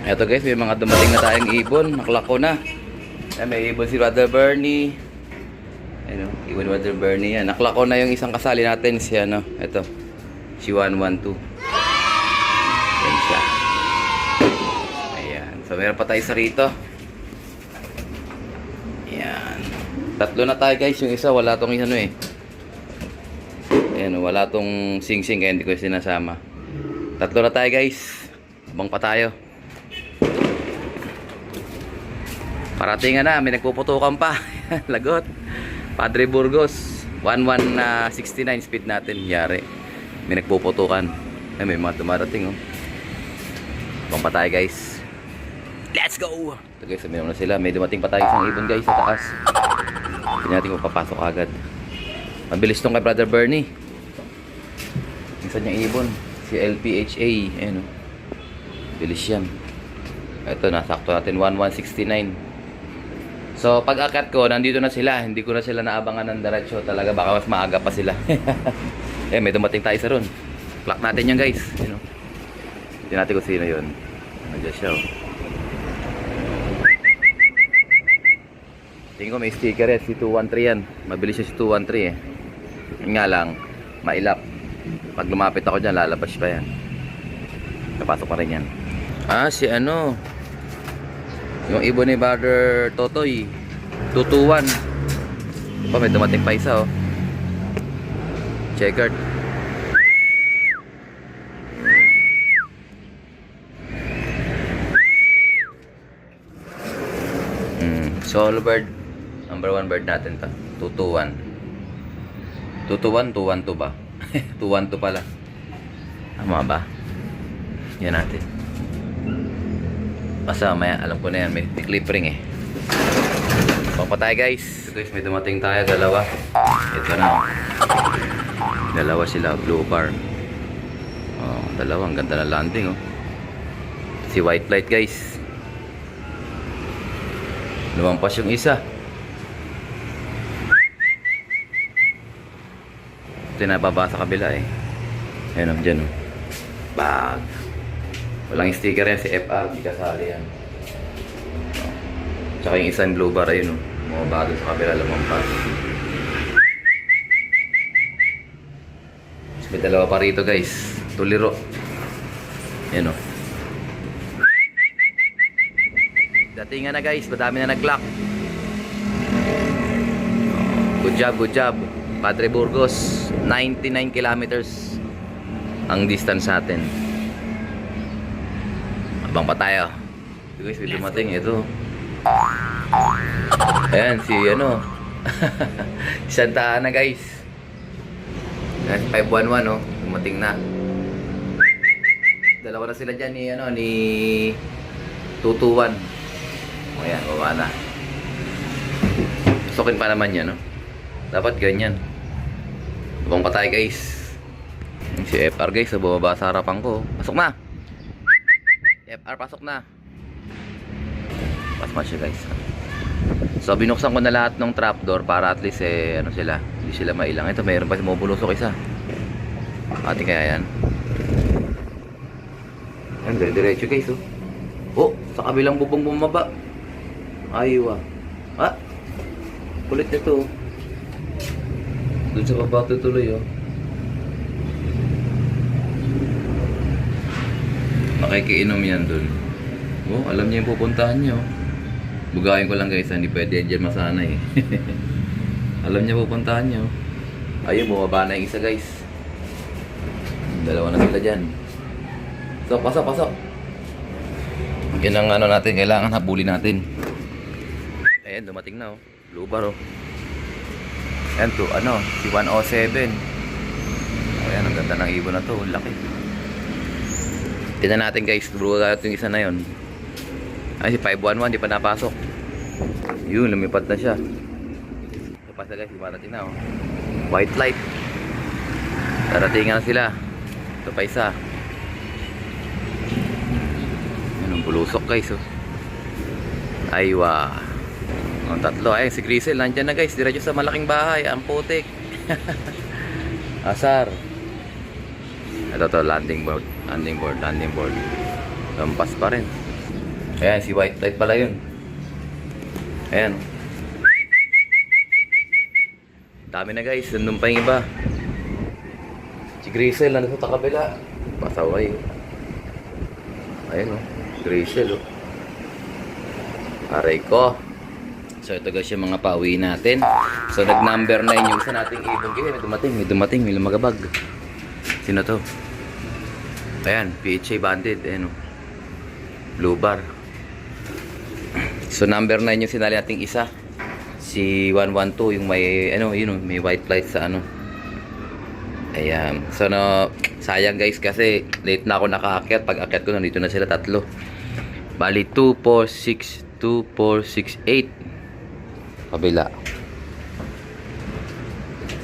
Eto guys, may mga dumating na tayong ibon. Naklak ko na. May ibon si Brother Bernie. Ano, ibon Brother Bernie yan. Naklak ko na yung isang kasali natin. Si ano, eto. Si 112. Yan siya. Ayan. So meron pa tayo sa rito. Ayan. Tatlo na tayo guys. Yung isa wala tong ano eh. Ayan, wala tong sing-sing kaya hindi ko sinasama. Tatlo na tayo guys. Abang pa tayo. Paratingan na, may nagpuputukan pa. Lagot. Padre Burgos 1169 speed natin. Yari. May nagpuputukan. Ay, may mga dumarating oh. Abang pa tayo guys. Let's go! Ito guys, sabihin na sila. May dumating pa tayo isang ibon guys sa taas. Hindi natin mapapasok agad. Mabilis tong kay Brother Bernie. Isa niyang ibon. Si LPHA. Ayan oh. Bilis yan. Ito, nasakto natin 1169. So, pag akat ko, nandito na sila. Hindi ko na sila naabangan ng diretso. Talaga, baka mas maaga pa sila. Eh, may dumating tayo sa ron. Clock natin yan, guys. You know? Hindi natin kung sino yun. Nandiyan siya, oh. Tingin ko may sticker eh. Si 213 yan. Mabilis siya si 213 eh. Yun nga lang, mailap. Pag lumapit ako dyan, lalabas pa yan. Kapasok pa rin yan. Ah, si ano? Yung ibon ni Brother Totoy 221. Pa, may dumating pa isa oh. Checkered. Solo bird. Number 1 bird natin to. 221. 221, 212 ba? 212 pala. Tama ba? Yan natin. Kasama yan, alam ko na yan, may clip ring eh. Pang tayo guys. Ito guys, may dumating tayo, dalawa. Ito na. Dalawa sila, blue bar. Oh, dalawa, ang ganda na landing oh. Si white light guys. Lumampas yung isa. Ito na babasa sa kabila eh. Ayun oh, dyan oh. Bag. Walang sticker yan si FR, di kasali yan. Tsaka yung isang blue bar ayun oh. Bumaba doon sa kabila, lumampas. May dalawa pa rito guys. Tuliro. Yan oh. Datingan na guys, madami na nag-clock. Good job, good job. Padre Burgos, 99 kilometers ang distance natin. Abang pa tayo. Ito guys, may dumating ito. Ayan, si ano Santa Ana guys. Ayan, 511 oh. Dumating na. Dalawa na sila dyan ni, ano, ni 221. O ayan, baba na. Sukin pa naman yan, no? Dapat ganyan. Abang pa tayo guys. Si FR guys, bumaba sa harapan ko. Pasok na! FR, pasok na. Pasok siya guys. So binuksan ko na lahat ng trapdoor para at least eh, ano sila, hindi sila mailang. Ito, mayroon pa si Mobulusok isa. Ating kaya yan. Ayan, dire-diretso guys oh. Oh, sa kabilang bubong bumaba. Aywa. Ah, kulit nito oh. Doon sa baba tutuloy oh. Makikiinom yan dun. Oh, alam niya yung pupuntahan niyo. Bugayin ko lang guys, hindi pwede dyan masanay. Alam niya pupuntahan niyo. Ayun, bumaba na yung isa guys. Dalawa na sila dyan. So, pasok, pasok. Yan ang ano natin, kailangan habulin natin. Ayan, dumating na oh. Blue bar oh. Ayan to, ano, si 107. Ayan, ang ganda ng ibon na to, laki. Tignan natin guys, bro, yung isa na yun. Ay, si 511, di pa napasok. Yun, lumipad na siya. Tapos na guys, dumarating na oh. White light. Daratingan na sila. Ito pa isa. Yan ang bulusok guys oh. Aywa. Ang tatlo, ay si Grisel nandyan na guys, diretso sa malaking bahay. Ang putik. Asar. Ito to, landing board. Lampas pa rin. Ayan, si white light pala yun. Ayan. Dami na guys, nandun pa yung iba. Si Grisel, nandun sa kabila. Pasaway. Ayan o, Grisel o. Aray ko. So ito guys yung mga pauwi natin. So nag number 9 yung isa nating ibon. Kaya may dumating, may lumagabag. Sino to? Ayan, PHA banded. Ayan o. Blue bar. So number 9 yung sinali nating isa. Si 112 yung may ano, yun may white light sa ano. Ayan. So no, sayang guys kasi late na ako nakaakyat. Pag akyat ko nandito na sila tatlo. Bali 2, 4, 6, 2, 4, 6, 8. Kabila.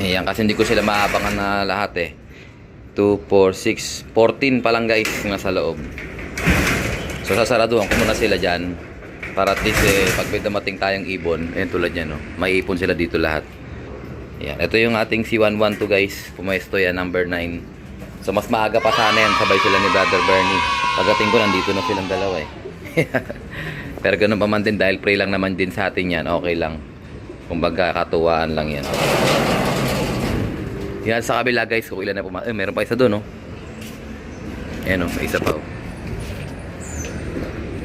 Ayan kasi hindi ko sila maabangan na lahat eh. 2, 4, 6, 14 pa lang guys nasa loob. So sasaraduhan ko muna sila dyan. Para at least pag may dumating tayong ibon, ayan tulad yan, no? May ipon sila dito lahat. Ayan, ito yung ating C112 guys. Pumesto yan, number 9. So mas maaga pa sana yan, sabay sila ni Brother Bernie. Pagdating ko, nandito na silang dalawa eh. Pero ganun pa man din, dahil pray lang naman din sa atin yan, okay lang. Kumbaga, katuwaan lang yan. Yan sa kabila guys, kung ilan na pumasok. Meron pa isa doon, no? Ayan, no? May isa pa, oh.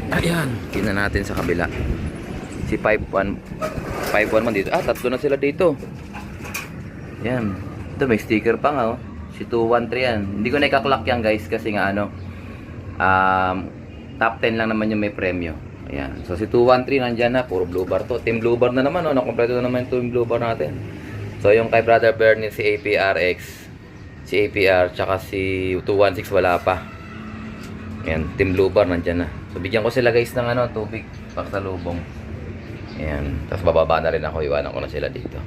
Ayan, tingnan natin sa kabila. Si 511 dito. Ah, tatlo na sila dito. Yan. Ito may sticker pa nga, oh. Si 213 yan. Hindi ko na ikaklak yan guys kasi nga ano, top 10 lang naman yung may premyo. Ayan. So si 213 nandyan na, puro blue bar to. Team blue bar na naman, oh. Nakompleto na naman yung team blue bar natin. So yung kay Brother Bernie, si APRX, si APR, tsaka si 216 wala pa. Ayan, team blue bar nandyan na. So bigyan ko sila guys ng ano, tubig pagsalubong. Ayan, tapos bababa na rin ako, iwanan ko na sila dito.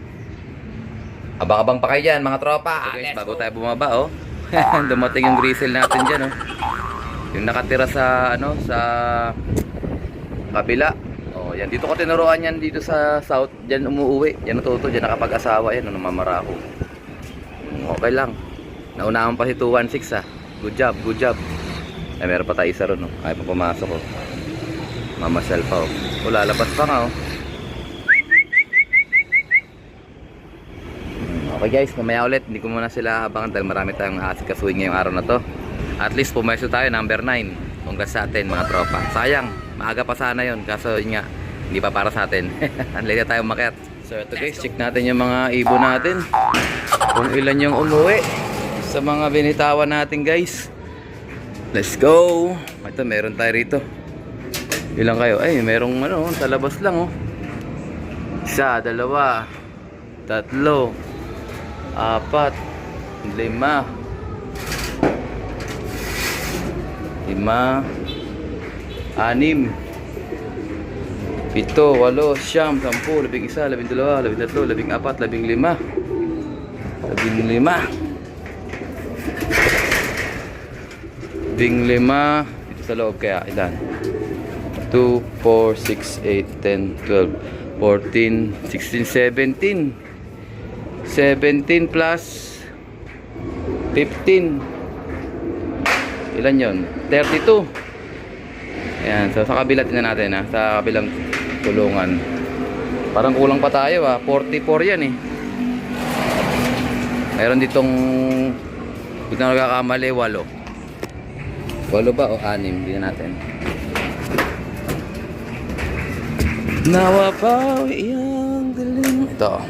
Abang-abang pa kayo dyan mga tropa. So guys, bago tayo bumaba, oh. Dumating yung Grisel natin dyan, oh. Yung nakatira sa ano, sa kabila. Oh, yan dito ko tinuruan yan dito sa south, diyan umuuwi. Yan natuto, diyan nakapag-asawa yan, namamara ako. Okay lang. Naunahan pa si 216 ah. Good job, good job. Ay meron pa tayo isa ron, oh. Ay pa pumasok, oh. Mamasal pa, oh. O lalabas pa nga, oh. Okay guys, mamaya ulit. Hindi ko muna sila abangan dahil marami tayong asikasuhin ngayong araw na to. At least pumesto tayo, number 9. Congrats sa atin mga tropa. Sayang, maaga pa sana yun. Kaso yun nga, hindi pa para sa atin. Late tayo makiat. So ito guys, check natin yung mga ibon natin. Kung ilan yung umuwi sa mga binitawan natin guys. Let's go. Ito, meron tayo rito. Ilan kayo? Ay, merong ano, sa labas lang, oh. Isa, dalawa, tatlo, 4, 5, 6, 7, 8, 9, 10, 11, 12, 13, 14, 15, 15 dito sa loob kaya ilan 2, 4, 6, 8, 10, 12, 14, 16, 17 plus 15 ilan yon 32. Ayan, so sa kabila tingnan natin ha, sa kabilang tulungan parang kulang pa tayo ha, 44 yan eh. Mayroon ditong kung na nagkakamali 8 ba o 6, tingnan natin. Nawapawi ang galing. Ito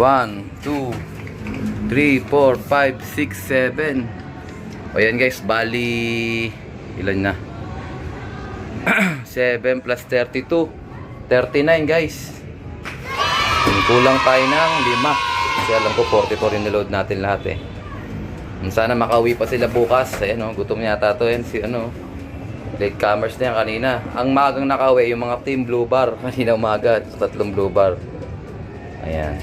1, 2, 3, 4, 5, 6, 7. O yan guys, bali ilan na? 7 plus 32 39 guys. Kulang tayo ng 5 kasi alam ko 44 yung niload natin lahat eh. Sana makauwi pa sila bukas. Ayan o, gutom yata to yan si ano, late comers na yan kanina. Ang magang nakauwi yung mga team blue bar kanina umaga, tatlong blue bar. Ayan.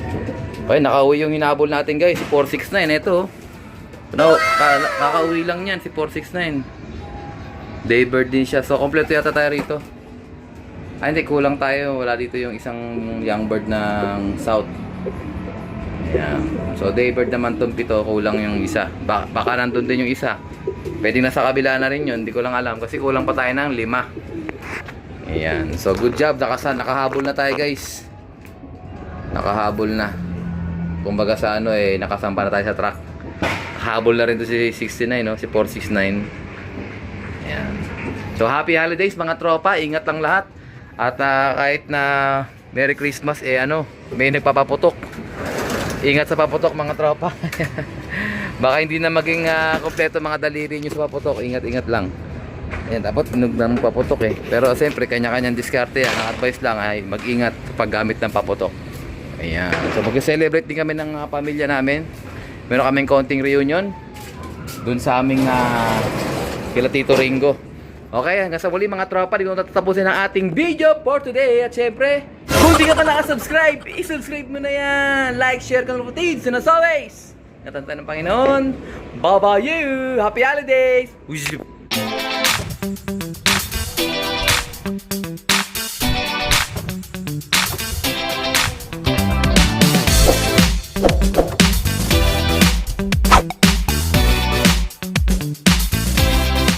Okay, nakauwi yung hinabol natin guys, si 469. Ito no, kakauwi lang yan si 469. Daybird din siya. So kompleto yata tayo rito. Ay hindi, kulang tayo. Wala dito yung isang young bird ng south. Ayan. So daybird naman tong 7, kulang yung isa. Baka nandun din yung isa. Pwedeng nasa kabila na rin yun, hindi ko lang alam kasi kulang pa tayo ng 5. Ayan. So, good job. Nakahabol na tayo, guys. Nakahabol na. Kumbaga sa ano eh, nakasampa na tayo sa truck. Habol na rin to si 69, no? Si 469. Ayan. So, happy holidays mga tropa. Ingat lang lahat. At kahit na Merry Christmas, eh ano, may nagpapaputok. Ingat sa paputok mga tropa. Baka hindi na maging kompleto mga daliri nyo sa paputok. Ingat-ingat lang. Ayan, dapat nang paputok eh. Pero siyempre, kanya-kanyang diskarte yan. Ang advice lang ay mag-ingat sa paggamit ng paputok. Ayan. So, mag-celebrate din kami ng pamilya namin. Meron kaming konting reunion dun sa aming kila Tito Ringo. Okay, hanggang sa muli mga tropa. Dito natatapusin ang ating video for today. At syempre, kung di ka pa nakasubscribe, i-subscribe mo na yan. Like, share, kapatid. And as always, natanta ng Panginoon. Bye-bye you. Happy holidays.